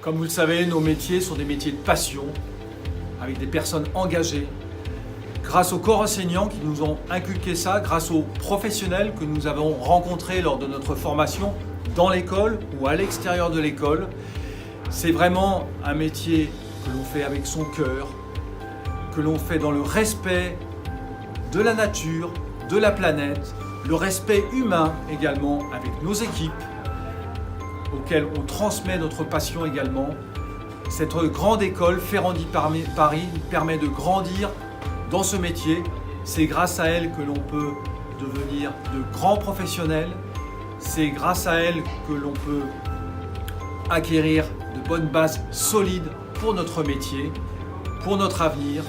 Comme vous le savez, nos métiers sont des métiers de passion, avec des personnes engagées. Grâce aux corps enseignants qui nous ont inculqué ça, grâce aux professionnels que nous avons rencontrés lors de notre formation dans l'école ou à l'extérieur de l'école, c'est vraiment un métier que l'on fait avec son cœur, que l'on fait dans le respect de la nature, de la planète, le respect humain également avec nos équipes, auxquelles on transmet notre passion également. Cette grande école, Ferrandi-Paris, permet de grandir dans ce métier. C'est grâce à elle que l'on peut devenir de grands professionnels. C'est grâce à elle que l'on peut acquérir de bonnes bases solides pour notre métier, pour notre avenir,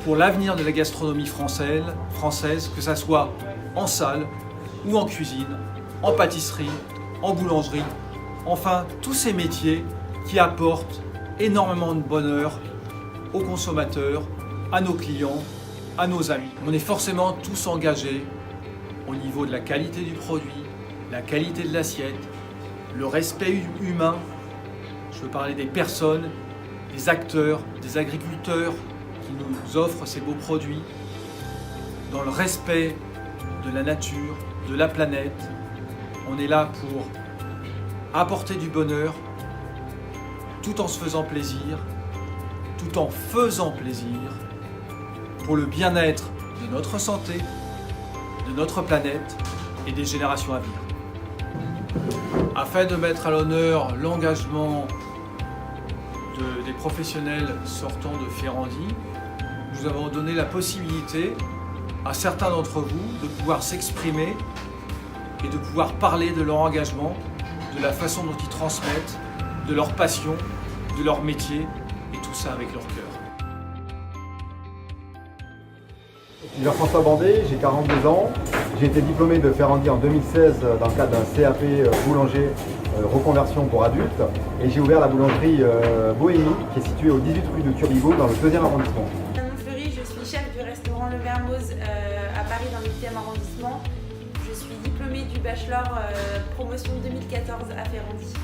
pour l'avenir de la gastronomie française, que ce soit en salle ou en cuisine, en pâtisserie, en boulangerie. Enfin, tous ces métiers qui apportent énormément de bonheur aux consommateurs, à nos clients, à nos amis. On est forcément tous engagés au niveau de la qualité du produit, la qualité de l'assiette, le respect humain. Je veux parler des personnes, des acteurs, des agriculteurs qui nous offrent ces beaux produits, dans le respect de la nature, de la planète. On est là pour apporter du bonheur, tout en se faisant plaisir, tout en faisant plaisir, pour le bien-être de notre santé, de notre planète et des générations à venir. Afin de mettre à l'honneur l'engagement des professionnels sortant de Ferrandi, nous avons donné la possibilité à certains d'entre vous de pouvoir s'exprimer et de pouvoir parler de leur engagement, de la façon dont ils transmettent, de leur passion, de leur métier, et tout ça avec leur cœur. Je suis Jean-François Bandé, j'ai 42 ans. J'ai été diplômé de Ferrandi en 2016 dans le cadre d'un CAP boulanger reconversion pour adultes. Et j'ai ouvert la boulangerie Bohémie, qui est située au 18 rue de Turbigo, dans le 2e arrondissement. Fleury, je suis chef du restaurant Le Mermoz à Paris dans le 8e arrondissement. Je suis diplômée du bachelor promotion 2014 à Ferrandi.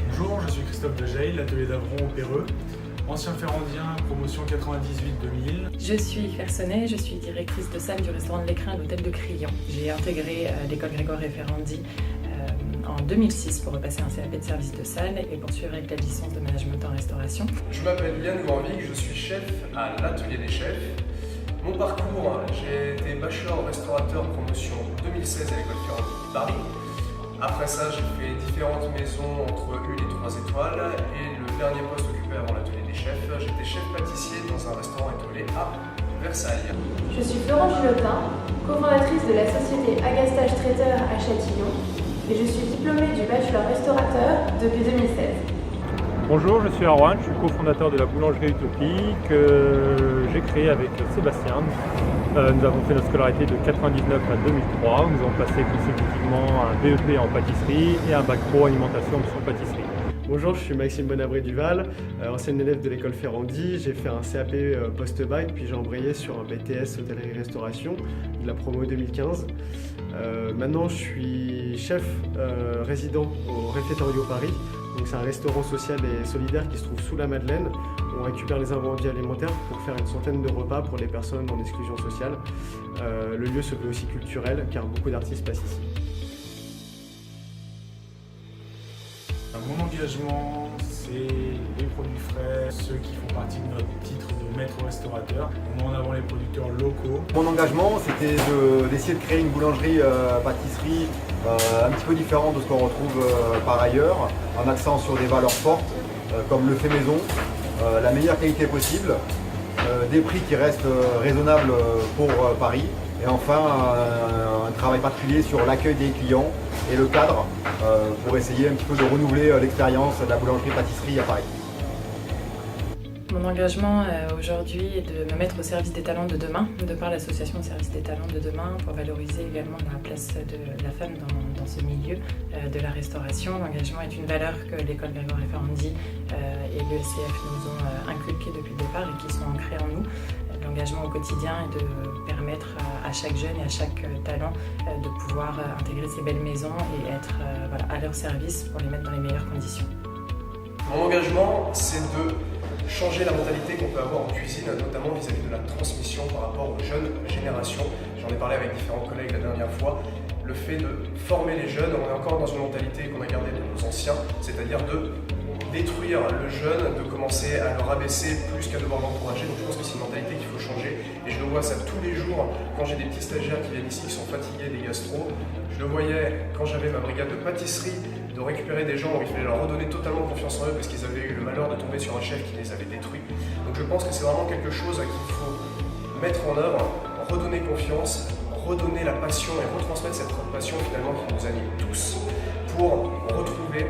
Bonjour, je suis Christophe Dejeil, l'atelier d'Avron au Péreux, ancien ferrandien, promotion 98-2000. Je suis Claire Sonnet, je suis directrice de salle du restaurant de l'Écrin à l'hôtel de Crillon. J'ai intégré l'école Grégoire et Ferrandi en 2006 pour repasser un CAP de service de salle et poursuivre avec la licence de management en restauration. Je m'appelle Yann Gouanvic, je suis chef à l'atelier des chefs. Mon parcours, j'ai été bachelor restaurateur promotion 2016 à l'école Ferrandi de Paris. Après ça, j'ai fait différentes maisons entre 1 et 3 étoiles et le dernier poste occupé avant l'atelier des chefs, j'étais chef pâtissier dans un restaurant étoilé à Versailles. Je suis Florence Gilotin, cofondatrice de la société Agastage Traiteur à Châtillon et je suis diplômée du bachelor restaurateur depuis 2016. Bonjour, je suis Arwan, je suis cofondateur de la boulangerie Utopie que j'ai créée avec Sébastien. Nous avons fait notre scolarité de 99 à 2003. Nous avons passé consécutivement un BEP en pâtisserie et un bac pro alimentation option pâtisserie. Bonjour, je suis Maxime Bonabré-Duval, ancien élève de l'école Ferrandi. J'ai fait un CAP post-bac, puis j'ai embrayé sur un BTS hôtellerie-restauration de la promo 2015. Maintenant, je suis chef résident au Réfectorio Paris. Donc c'est un restaurant social et solidaire qui se trouve sous la Madeleine. On récupère les invendus alimentaires pour faire une centaine de repas pour les personnes en exclusion sociale. Le lieu se veut aussi culturel car beaucoup d'artistes passent ici. Mon engagement, c'est les produits frais, ceux qui font partie de notre titre de maître restaurateur. On met en avant les producteurs locaux. Mon engagement, c'était d'essayer de créer une boulangerie pâtisserie un petit peu différente de ce qu'on retrouve par ailleurs, en accent sur des valeurs fortes comme le fait maison, la meilleure qualité possible, des prix qui restent raisonnables pour Paris et enfin un travail particulier sur l'accueil des clients et le cadre pour essayer un petit peu de renouveler l'expérience de la boulangerie-pâtisserie à Paris. Mon engagement aujourd'hui est de me mettre au service des talents de demain, de par l'association de service des talents de demain, pour valoriser également la place de la femme dans ce milieu de la restauration. L'engagement est une valeur que l'école Grégoire et Ferrandi et l'ESCF nous ont inculquée depuis le départ et qui sont ancrées en nous. L'engagement au quotidien est de permettre à chaque jeune et à chaque talent de pouvoir intégrer ces belles maisons et être à leur service pour les mettre dans les meilleures conditions. Mon engagement, c'est de changer la mentalité qu'on peut avoir en cuisine, notamment vis-à-vis de la transmission par rapport aux jeunes générations. J'en ai parlé avec différents collègues la dernière fois. Le fait de former les jeunes, on est encore dans une mentalité qu'on a gardée de nos anciens, c'est-à-dire de détruire le jeune, de commencer à le rabaisser plus qu'à devoir l'encourager. Donc je pense que c'est une mentalité qu'il faut changer. Et je le vois ça tous les jours quand j'ai des petits stagiaires qui viennent ici, qui sont fatigués des gastro. Je le voyais quand j'avais ma brigade de pâtisserie, de récupérer des gens où il fallait leur redonner totalement confiance en eux parce qu'ils avaient eu le malheur de tomber sur un chef qui les avait détruits. Donc je pense que c'est vraiment quelque chose qu'il faut mettre en œuvre, redonner confiance, redonner la passion et retransmettre cette passion finalement qui nous anime tous pour retrouver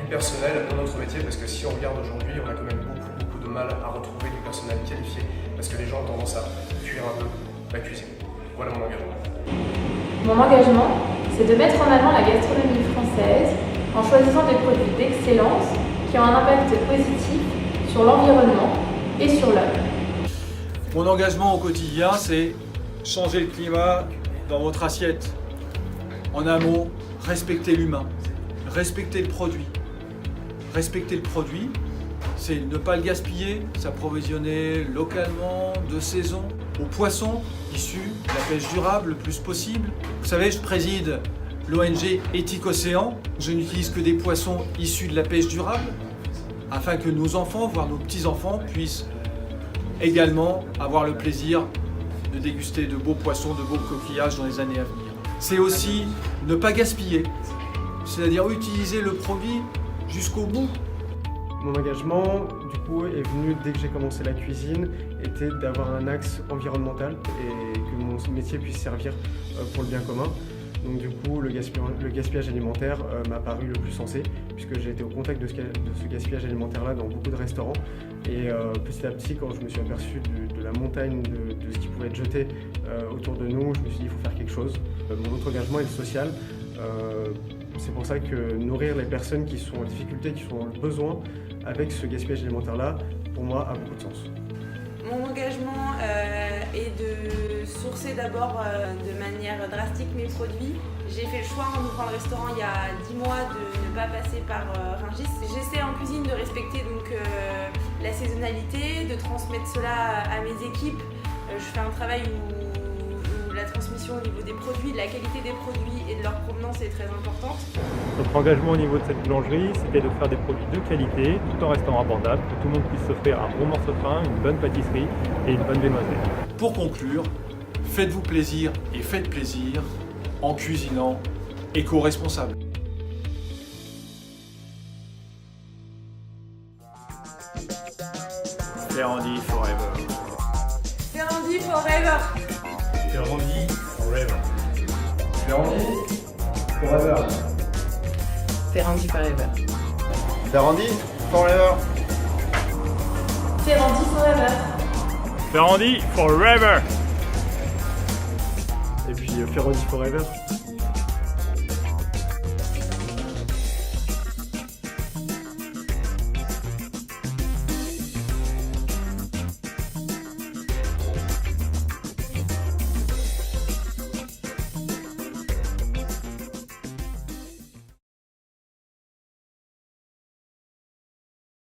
du personnel dans notre métier, parce que si on regarde aujourd'hui, on a quand même beaucoup de mal à retrouver du personnel qualifié parce que les gens ont tendance à fuir un peu la cuisine. Voilà mon engagement. Mon engagement, c'est de mettre en avant la gastronomie française en choisissant des produits d'excellence qui ont un impact positif sur l'environnement et sur l'homme. Mon engagement au quotidien, c'est changer le climat dans votre assiette. En un mot, respecter l'humain, respecter le produit. Respecter le produit, c'est ne pas le gaspiller, s'approvisionner localement, de saison, aux poissons issus de la pêche durable le plus possible. Vous savez, je préside l'ONG Éthique Océan. Je n'utilise que des poissons issus de la pêche durable afin que nos enfants, voire nos petits-enfants, puissent également avoir le plaisir de déguster de beaux poissons, de beaux coquillages dans les années à venir. C'est aussi ne pas gaspiller, c'est-à-dire utiliser le produit jusqu'au bout. Mon engagement, du coup, est venu dès que j'ai commencé la cuisine, était d'avoir un axe environnemental et que mon métier puisse servir pour le bien commun. Donc du coup, le gaspillage alimentaire m'a paru le plus sensé, puisque j'ai été au contact de ce gaspillage alimentaire-là dans beaucoup de restaurants. Et petit à petit, quand je me suis aperçu de la montagne de ce qui pouvait être jeté autour de nous, je me suis dit il faut faire quelque chose. Mon autre engagement est le social. C'est pour ça que nourrir les personnes qui sont en difficulté, qui sont dans le besoin, avec ce gaspillage alimentaire-là, pour moi, a beaucoup de sens. Mon engagement est de sourcer d'abord de manière drastique mes produits. J'ai fait le choix en ouvrant le restaurant il y a 10 mois de ne pas passer par Rungis. J'essaie en cuisine de respecter donc la saisonnalité, de transmettre cela à mes équipes. Je fais un travail où la transmission au niveau des produits, de la qualité des produits et de leur provenance est très importante. Notre engagement au niveau de cette boulangerie, c'était de faire des produits de qualité, tout en restant abordable, que tout le monde puisse s'offrir un bon morceau de pain, une bonne pâtisserie et une bonne viennoiserie. Pour conclure, faites-vous plaisir et faites plaisir en cuisinant éco-responsable. Ferrandi forever. Ferrandi forever. Ferrandi forever. Ferrandi forever. Ferrandi forever. Ferrandi forever. Ferrandi forever. Ferrandi forever! Et puis Ferrandi forever.